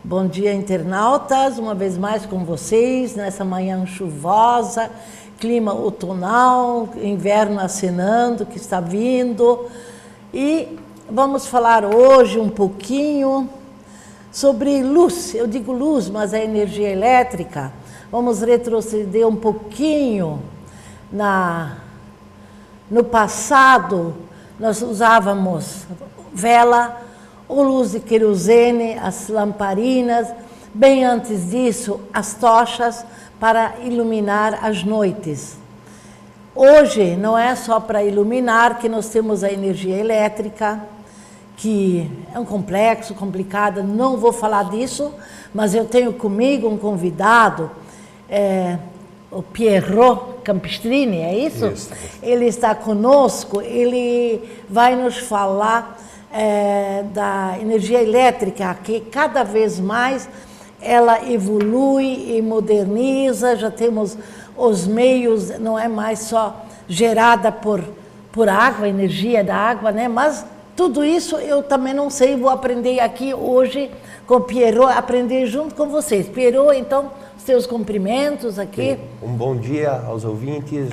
Bom dia, internautas, uma vez mais com vocês, nessa manhã chuvosa, clima outonal, inverno acenando, que está vindo. E vamos falar hoje um pouquinho sobre luz. Eu digo luz, mas é energia elétrica. Vamos retroceder um pouquinho no passado. Nós usávamos vela, ou luz de querosene, as lamparinas, bem antes disso, as tochas para iluminar as noites. Hoje não é só para iluminar que nós temos a energia elétrica, que é um complexo, complicado, não vou falar disso, mas eu tenho comigo um convidado, o Piero Campestrini, é isso? Isso. Ele está conosco, ele vai nos falar da energia elétrica, que cada vez mais ela evolui e moderniza, já temos os meios, não é mais só gerada por água, energia da água, né? Mas tudo isso eu também não sei, vou aprender aqui hoje com o Piero, aprender junto com vocês. Piero, então, seus cumprimentos aqui. Um bom dia aos ouvintes,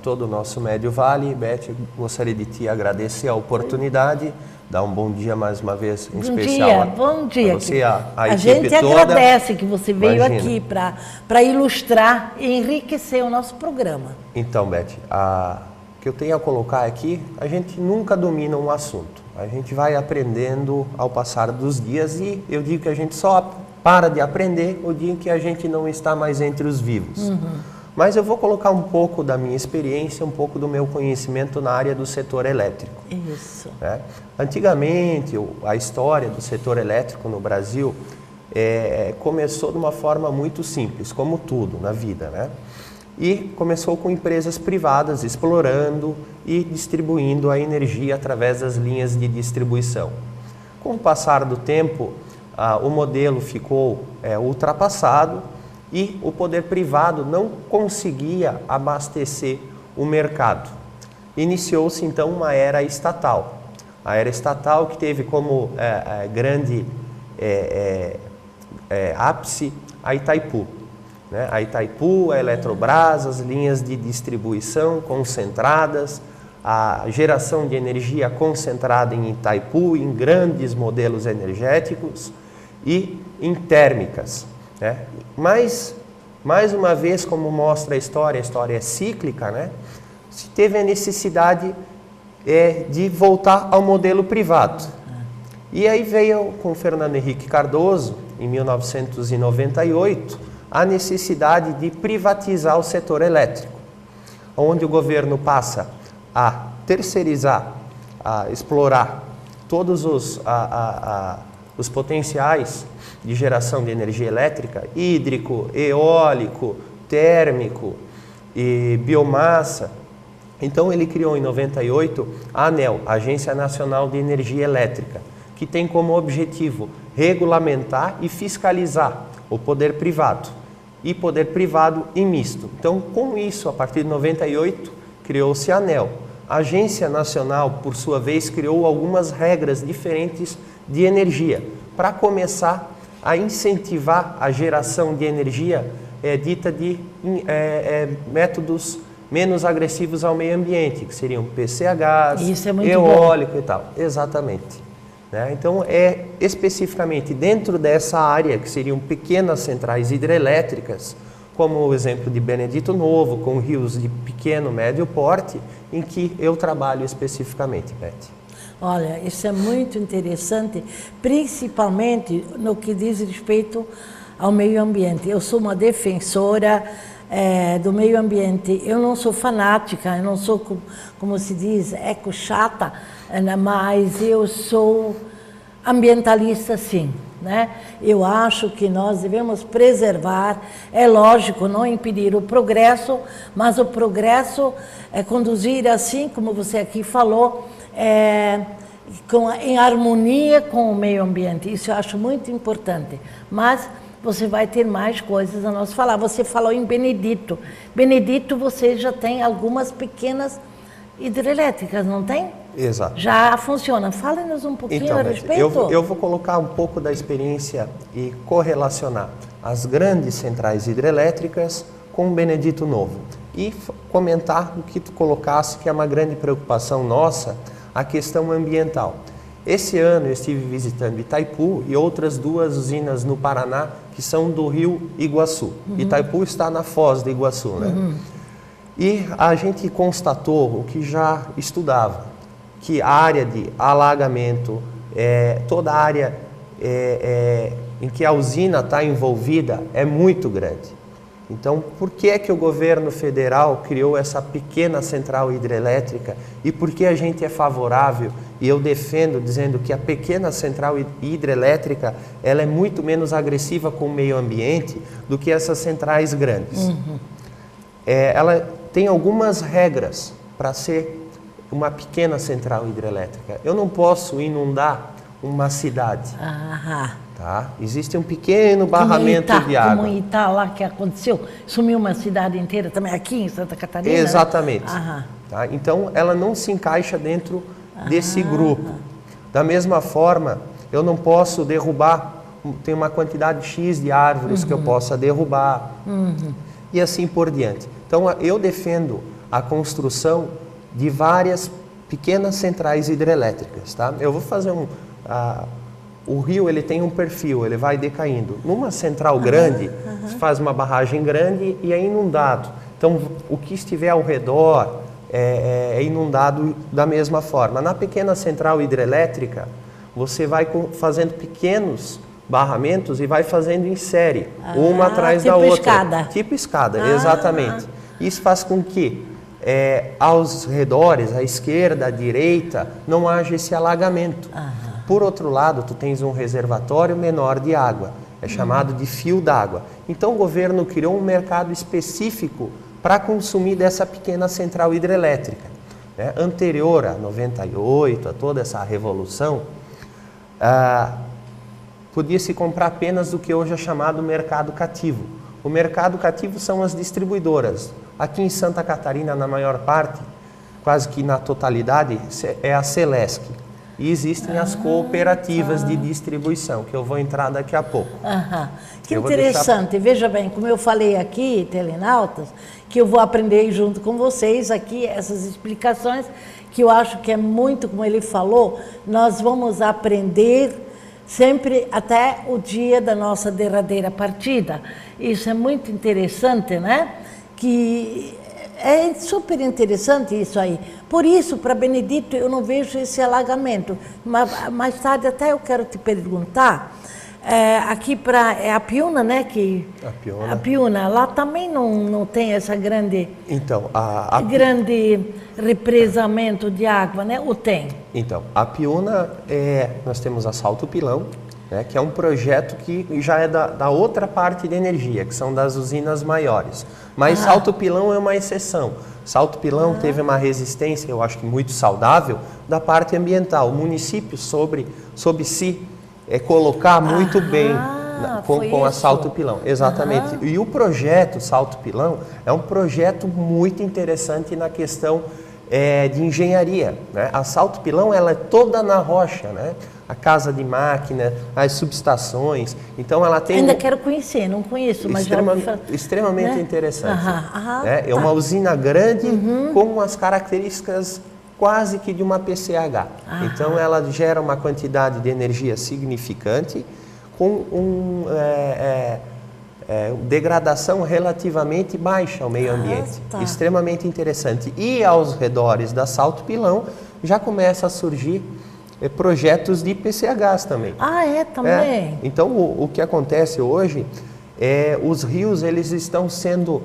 todo o nosso Médio Vale. Beth, gostaria de te agradecer a oportunidade, dar um bom dia mais uma vez, em especial bom dia. Você, a equipe gente toda. Agradece que você veio aqui para ilustrar e enriquecer o nosso programa. Então, Beth, o que eu tenho a colocar aqui, a gente nunca domina um assunto. A gente vai aprendendo ao passar dos dias e eu digo que a gente só para de aprender o dia em que a gente não está mais entre os vivos. Mas eu vou colocar um pouco da minha experiência, um pouco do meu conhecimento na área do setor elétrico. Isso. Né? Antigamente, a história do setor elétrico no Brasil começou de uma forma muito simples, como tudo na vida, né? E começou com empresas privadas explorando e distribuindo a energia através das linhas de distribuição. Com o passar do tempo, o modelo ficou ultrapassado e o poder privado não conseguia abastecer o mercado. Iniciou-se então uma era estatal. A era estatal que teve como grande ápice a Itaipu. Né? A Itaipu, a Eletrobras, as linhas de distribuição concentradas, a geração de energia concentrada em Itaipu, em grandes modelos energéticos e em térmicas. Né? Mas, mais uma vez, como mostra a história é cíclica, né? Se teve a necessidade de voltar ao modelo privado. E aí veio com Fernando Henrique Cardoso, em 1998, a necessidade de privatizar o setor elétrico, onde o governo passa a terceirizar, a explorar todos os potenciais de geração de energia elétrica, hídrico, eólico, térmico e biomassa. Então ele criou em 98 a ANEEL, Agência Nacional de Energia Elétrica, que tem como objetivo regulamentar e fiscalizar o poder privado e poder privado e misto. Então, com isso, a partir de 98, criou-se a ANEEL. A Agência Nacional, por sua vez, criou algumas regras diferentes de energia para começar a incentivar a geração de energia dita de métodos menos agressivos ao meio ambiente, que seriam PCHs, eólico e tal. Exatamente. Né? Então, especificamente dentro dessa área, que seriam pequenas centrais hidrelétricas, como o exemplo de Benedito Novo, com rios de pequeno, médio porte, em que eu trabalho especificamente, Beth. Olha, isso é muito interessante, principalmente no que diz respeito ao meio ambiente. Eu sou uma defensora do meio ambiente. Eu não sou fanática, eu não sou, como se diz, eco-chata, mas eu sou ambientalista, sim. Né? Eu acho que nós devemos preservar, é lógico, não impedir o progresso, mas o progresso é conduzir assim, como você aqui falou, em harmonia com o meio ambiente. Isso eu acho muito importante. Mas você vai ter mais coisas a nós falar. Você falou em Benedito. Benedito, você já tem algumas pequenas hidrelétricas, não tem? Exato. Já funciona. Fale-nos um pouquinho Então, a respeito. eu vou colocar um pouco da experiência e correlacionar as grandes centrais hidrelétricas com o Benedito Novo. E comentar o que tu colocasse, que é uma grande preocupação nossa, a questão ambiental. Esse ano eu estive visitando Itaipu e outras 2 usinas no Paraná, que são do rio Iguaçu. Itaipu está na Foz do Iguaçu, né? E a gente constatou o que já estudava, que a área de alagamento, toda a área em que a usina está envolvida é muito grande. Então, por que é que o governo federal criou essa pequena central hidrelétrica e por que a gente é favorável? E eu defendo dizendo que a pequena central hidrelétrica ela é muito menos agressiva com o meio ambiente do que essas centrais grandes. Ela tem algumas regras para ser uma pequena central hidrelétrica. Eu não posso inundar uma cidade. Tá? Existe um pequeno barramento de água. Como Itá, lá que aconteceu, sumiu uma cidade inteira também, aqui em Santa Catarina. Exatamente. Né? Tá? Então, ela não se encaixa dentro desse grupo. Da mesma forma, eu não posso derrubar, tem uma quantidade X de árvores que eu possa derrubar. E assim por diante. Então, eu defendo a construção de várias pequenas centrais hidrelétricas. Tá? Eu vou fazer o rio ele tem um perfil, ele vai decaindo. Numa central grande, se faz uma barragem grande e é inundado. Então, o que estiver ao redor é inundado da mesma forma. Na pequena central hidrelétrica, você vai fazendo pequenos barramentos e vai fazendo em série, uma atrás da outra. Escada. Tipo escada, exatamente. Isso faz com que aos redores, à esquerda, à direita, não haja esse alagamento. Por outro lado, tu tens um reservatório menor de água, é chamado de fio d'água. Então o governo criou um mercado específico para consumir dessa pequena central hidrelétrica. Né? Anterior a 98, a toda essa revolução, podia-se comprar apenas do que hoje é chamado mercado cativo. O mercado cativo são as distribuidoras. Aqui em Santa Catarina, na maior parte, quase que na totalidade, é a Celesc. E existem as cooperativas de distribuição, que eu vou entrar daqui a pouco. Que interessante. Veja bem, como eu falei aqui, telenautas, que eu vou aprender junto com vocês aqui essas explicações, que eu acho que é muito, como ele falou, nós vamos aprender sempre até o dia da nossa derradeira partida. Isso é muito interessante, né? Que é super interessante isso aí. Por isso, para Benedito, eu não vejo esse alagamento. Mas mais tarde até eu quero te perguntar, aqui para a Piúna, né? A Piúna, lá também não tem essa grande, grande represamento de água, né? Ou tem? Então, a Piúna, nós temos a Salto Pilão, né, que é um projeto que já é da outra parte de energia, que são das usinas maiores. Mas Salto Pilão é uma exceção. Salto Pilão teve uma resistência, eu acho que muito saudável, da parte ambiental. O município soube se colocar muito bem com a Salto Pilão. Exatamente. E o projeto Salto Pilão é um projeto muito interessante na questão de engenharia. Né? A Salto Pilão ela é toda na rocha, né? A casa de máquina, as subestações. Então ela tem... Ainda quero conhecer, não conheço, mas extremamente né? Interessante. É uma usina grande com as características quase que de uma PCH. Então ela gera uma quantidade de energia significante com degradação relativamente baixa ao meio ambiente. Extremamente interessante. E aos redores da Salto Pilão já começa a surgir projetos de PCHs também. Também? Então, o que acontece hoje os rios eles estão sendo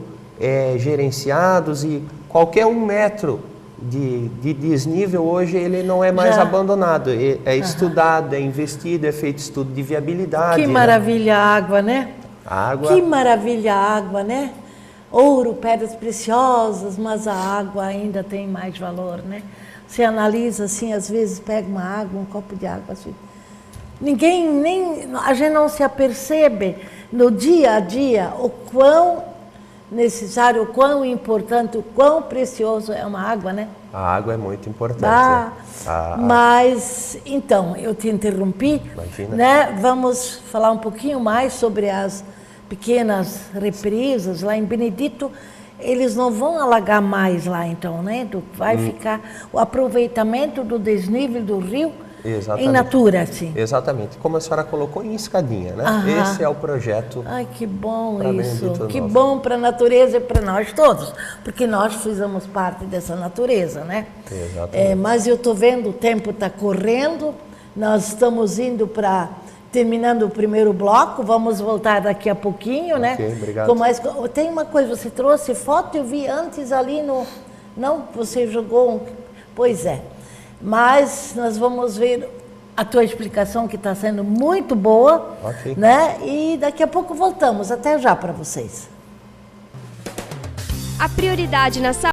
gerenciados e qualquer 1 metro de desnível hoje ele não é mais abandonado, é estudado, é investido, é feito estudo de viabilidade. Que maravilha a água, né? Água. Que maravilha a água, né? Ouro, pedras preciosas, mas a água ainda tem mais valor, né? Você analisa assim, às vezes pega uma água, um copo de água, assim. A gente não se apercebe no dia a dia o quão necessário, o quão importante, o quão precioso é uma água, né? A água é muito importante. Tá? Né? Mas, então, eu te interrompi, Imagina. né? Vamos falar um pouquinho mais sobre as pequenas represas lá em Benedito. Eles não vão alagar mais lá, então, né? Vai ficar o aproveitamento do desnível do rio em natura, assim. Exatamente. Como a senhora colocou, em escadinha, né? Esse é o projeto. Ai, que bom isso. Benedito Que Novo. bom para a natureza e para nós todos, porque nós fizemos parte dessa natureza, né? Exatamente. Mas eu estou vendo, o tempo está correndo, nós estamos indo para... Terminando o primeiro bloco, vamos voltar daqui a pouquinho, né? Ok, obrigado. Com mais... Tem uma coisa, você trouxe foto, eu vi antes ali no... Não, você jogou um... Pois é. Mas nós vamos ver a tua explicação, que está sendo muito boa, Ok. né? E daqui a pouco voltamos. Até já para vocês. A prioridade na saúde